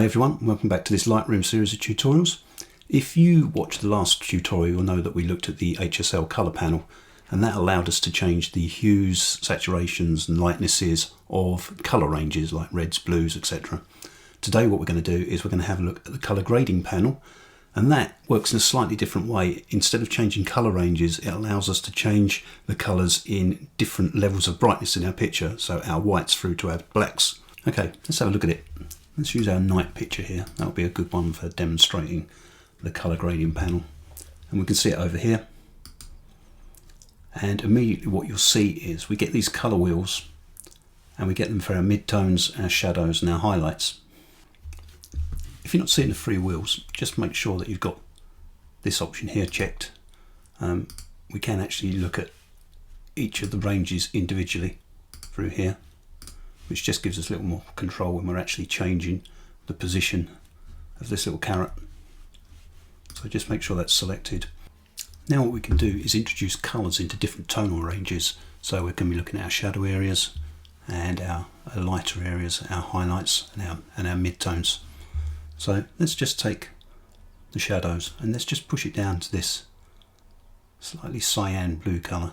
Hi everyone, welcome back to this Lightroom series of tutorials. If you watched the last tutorial, you'll know that we looked at the HSL colour panel, and that allowed us to change the hues, saturations and lightnesses of colour ranges like reds, blues, etc. Today what we're going to do is we're going to have a look at the colour grading panel, and that works in a slightly different way. Instead of changing colour ranges, it allows us to change the colours in different levels of brightness in our picture, so our whites through to our blacks. Okay, let's have a look at it. Let's use our night picture here. That'll be a good one for demonstrating the colour grading panel. And we can see it over here. And immediately what you'll see is we get these colour wheels, and we get them for our midtones, our shadows and our highlights. If you're not seeing the three wheels, just make sure that you've got this option here checked. We can actually look at each of the ranges individually through here, which just gives us a little more control when we're actually changing the position of this little carrot. So just make sure that's selected. Now what we can do is introduce colours into different tonal ranges. So we can be looking at our shadow areas and our lighter areas, our highlights and our midtones. So let's just take the shadows and let's just push it down to this slightly cyan blue colour.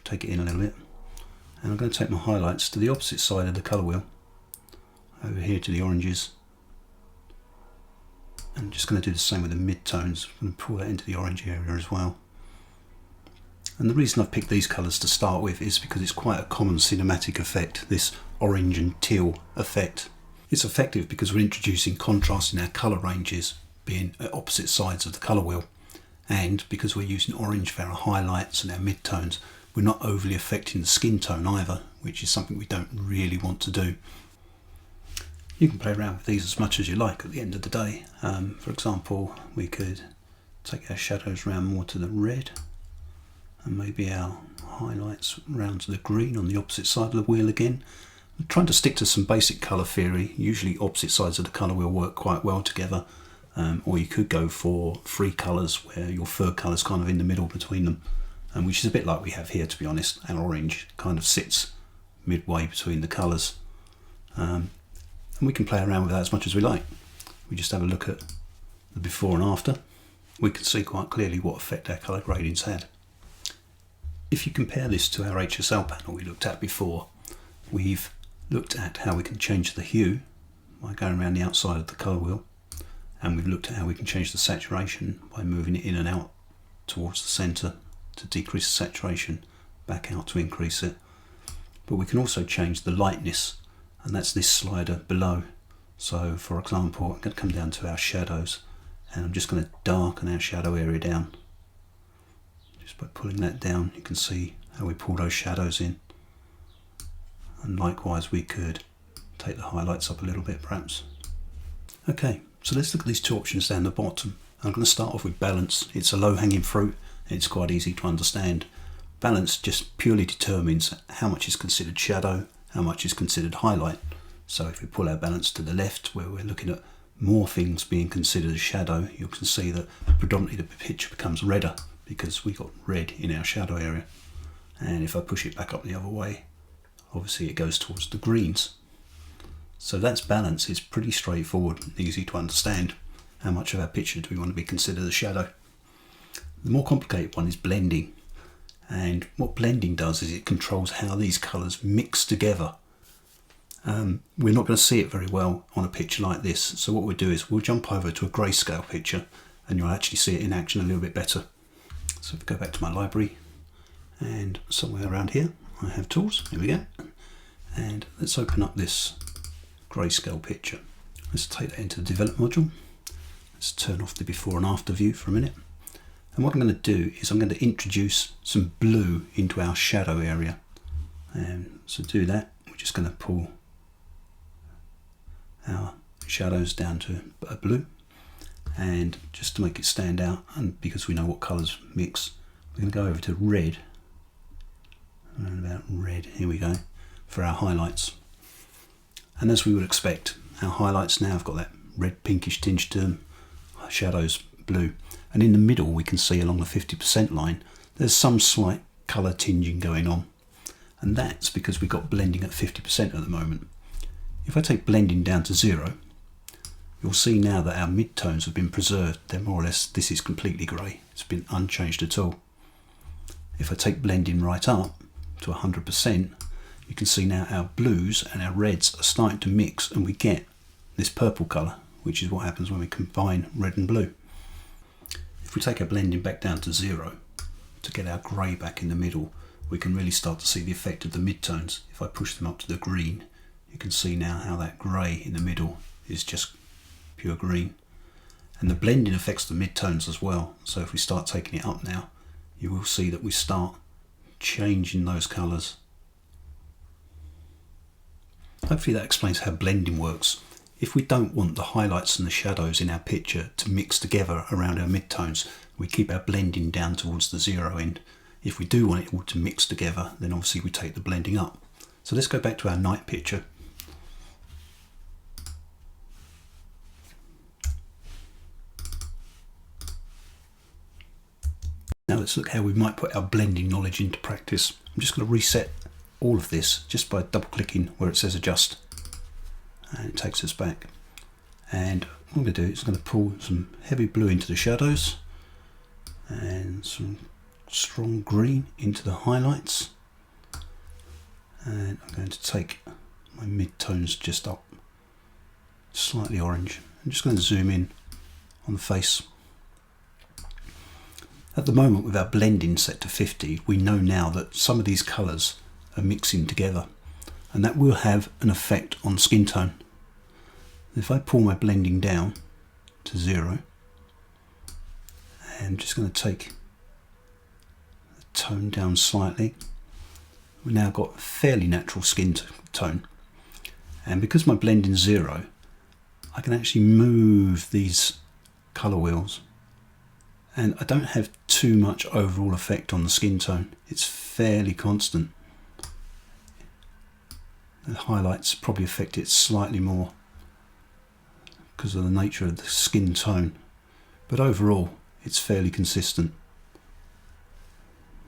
Take it in a little bit. And I'm going to take my highlights to the opposite side of the colour wheel, over here to the oranges. I'm just going to do the same with the mid-tones. I'm going to pull that into the orange area as well. And the reason I've picked these colours to start with is because it's quite a common cinematic effect, this orange and teal effect. It's effective because we're introducing contrast in our colour ranges, being at opposite sides of the colour wheel. And because we're using orange for our highlights and our mid-tones, we're not overly affecting the skin tone either, which is something we don't really want to do. You can play around with these as much as you like at the end of the day. For example, we could take our shadows around more to the red, and maybe our highlights round to the green on the opposite side of the wheel again. I'm trying to stick to some basic colour theory. Usually opposite sides of the colour wheel work quite well together, or you could go for three colours where your third colour is kind of in the middle between them. Which is a bit like we have here, to be honest. Our orange kind of sits midway between the colours. And we can play around with that as much as we like. We just have a look at the before and after. We can see quite clearly what effect our colour gradings had. If you compare this to our HSL panel we looked at before, we've looked at how we can change the hue by going around the outside of the colour wheel, and we've looked at how we can change the saturation by moving it in and out towards the centre to decrease the saturation, back out to increase it. But we can also change the lightness, and that's this slider below. So for example, I'm going to come down to our shadows, and I'm just going to darken our shadow area down. Just by pulling that down, you can see how we pull those shadows in. And likewise we could take the highlights up a little bit perhaps. Okay, so let's look at these two options down the bottom. I'm going to start off with balance. It's a low-hanging fruit. It's quite easy to understand. Balance just purely determines how much is considered shadow, how much is considered highlight. So if we pull our balance to the left, where we're looking at more things being considered as shadow, you can see that predominantly the picture becomes redder because we got red in our shadow area. And if I push it back up the other way, obviously it goes towards the greens. So that's balance. It's pretty straightforward and easy to understand. How much of our picture do we want to be considered as shadow? The more complicated one is blending, and what blending does is it controls how these colours mix together. We're not going to see it very well on a picture like this, so what we'll do is we'll jump over to a grayscale picture and you'll actually see it in action a little bit better. So if I go back to my library, and somewhere around here I have tools, here we go, and let's open up this grayscale picture. Let's take that into the develop module. Let's turn off the before and after view for a minute. And what I'm going to do is I'm going to introduce some blue into our shadow area. And so to do that, we're just going to pull our shadows down to a blue. And just to make it stand out, and because we know what colours mix, we're going to go over to red. Around about red, here we go, for our highlights. And as we would expect, our highlights now have got that red pinkish tinge to them, shadows blue. And in the middle we can see along the 50% line there's some slight colour tinging going on, and that's because we've got blending at 50% at the moment. If I take blending down to 0, you'll see now that our mid-tones have been preserved. They're more or less, this is completely grey. It's been unchanged at all. If I take blending right up to 100%, you can see now our blues and our reds are starting to mix, and we get this purple colour, which is what happens when we combine red and blue. If we take our blending back down to 0 to get our grey back in the middle, we can really start to see the effect of the mid-tones. If I push them up to the green, you can see now how that grey in the middle is just pure green. And the blending affects the mid-tones as well. So if we start taking it up now, you will see that we start changing those colours. Hopefully that explains how blending works. If we don't want the highlights and the shadows in our picture to mix together around our mid-tones, we keep our blending down towards the 0 end. If we do want it all to mix together, then obviously we take the blending up. So let's go back to our night picture. Now let's look how we might put our blending knowledge into practice. I'm just going to reset all of this just by double clicking where it says adjust, and it takes us back. And what I'm going to do is I'm going to pull some heavy blue into the shadows and some strong green into the highlights, and I'm going to take my mid-tones just up slightly orange. I'm just going to zoom in on the face. At the moment, with our blending set to 50, we know now that some of these colours are mixing together, and that will have an effect on skin tone. If I pull my blending down to 0, I'm just going to take the tone down slightly. We've now got fairly natural skin tone, and because my blending's 0, I can actually move these colour wheels, and I don't have too much overall effect on the skin tone. It's fairly constant. The highlights probably affect it slightly more because of the nature of the skin tone, but overall it's fairly consistent.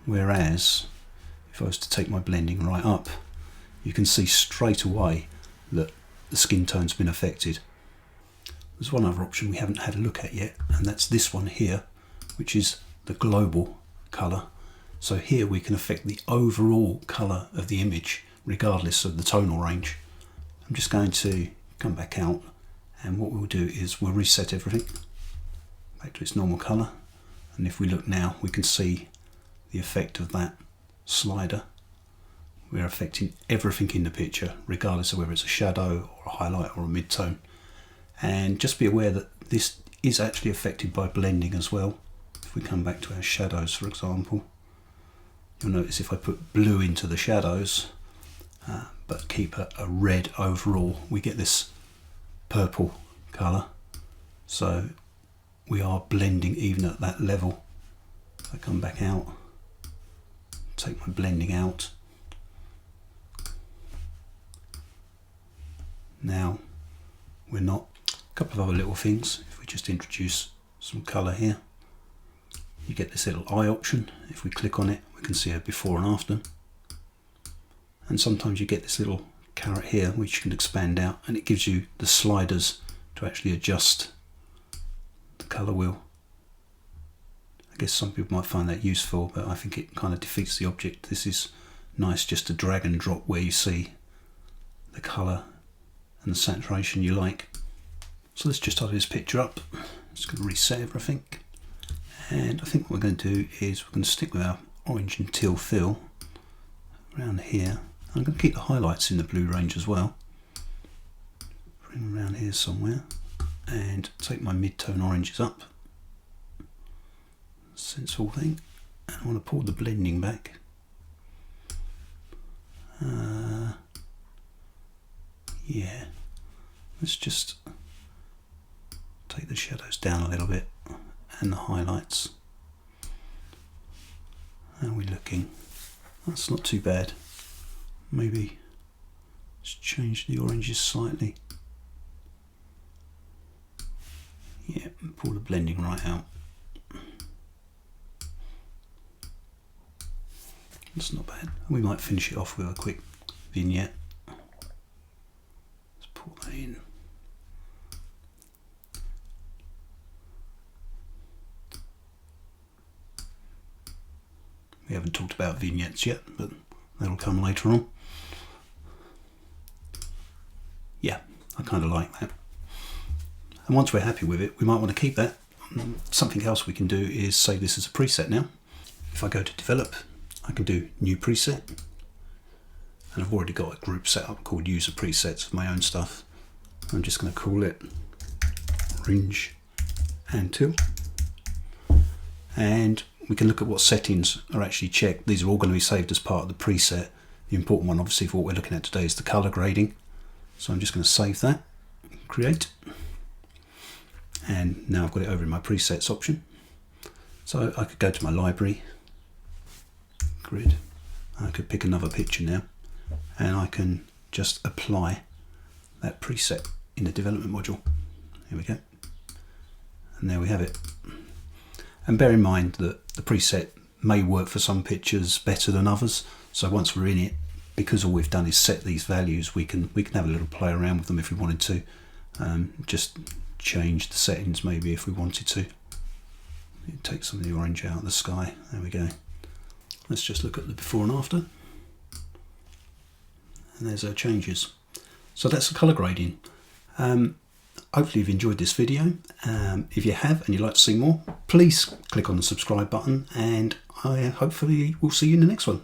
Whereas if I was to take my blending right up, you can see straight away that the skin tone's been affected. There's one other option we haven't had a look at yet, and that's this one here, which is the global colour. So here we can affect the overall colour of the image regardless of the tonal range. I'm just going to come back out, and what we'll do is we'll reset everything back to its normal colour, and if we look now we can see the effect of that slider. We're affecting everything in the picture regardless of whether it's a shadow or a highlight or a mid-tone. And just be aware that this is actually affected by blending as well. If we come back to our shadows, for example, you'll notice if I put blue into the shadows but keep a red overall, we get this purple colour. So we are blending even at that level. If I come back out, take my blending out, now we're not. A couple of other little things, if we just introduce some colour here, you get this little eye option. If we click on it, we can see a before and after, and sometimes you get this little caret here which you can expand out, and it gives you the sliders to actually adjust the colour wheel. I guess some people might find that useful, but I think it kind of defeats the object. This is nice just to drag and drop where you see the colour and the saturation you like. So let's just tidy this picture up. Just going to reset everything, and I think what we're going to do is we're going to stick with our orange and teal fill around here. I'm going to keep the highlights in the blue range as well. Bring them around here somewhere, and take my mid-tone oranges up. Sensible thing. And I want to pull the blending back. Yeah, let's just take the shadows down a little bit and the highlights. How are we looking? That's not too bad. Maybe just change the oranges slightly. Yeah, pull the blending right out. That's not bad. We might finish it off with a quick vignette. Let's pull that in. We haven't talked about vignettes yet, but that'll come later on. Yeah, I kind of like that. And once we're happy with it, we might want to keep that. Something else we can do is save this as a preset now. If I go to develop, I can do new preset. And I've already got a group set up called user presets of my own stuff. I'm just going to call it orange and teal. And we can look at what settings are actually checked. These are all going to be saved as part of the preset. The important one, obviously, for what we're looking at today is the color grading. So I'm just going to save that, create. And now I've got it over in my presets option. So I could go to my library, grid. I could pick another picture now, and I can just apply that preset in the development module. Here we go. And there we have it. And bear in mind that the preset may work for some pictures better than others. So once we're in it, because all we've done is set these values, we can have a little play around with them if we wanted to. Just change the settings maybe if we wanted to. Take some of the orange out of the sky. There we go. Let's just look at the before and after. And there's our changes. So that's the colour grading. Hopefully you've enjoyed this video. If you have and you'd like to see more, please click on the subscribe button, and I hopefully will see you in the next one.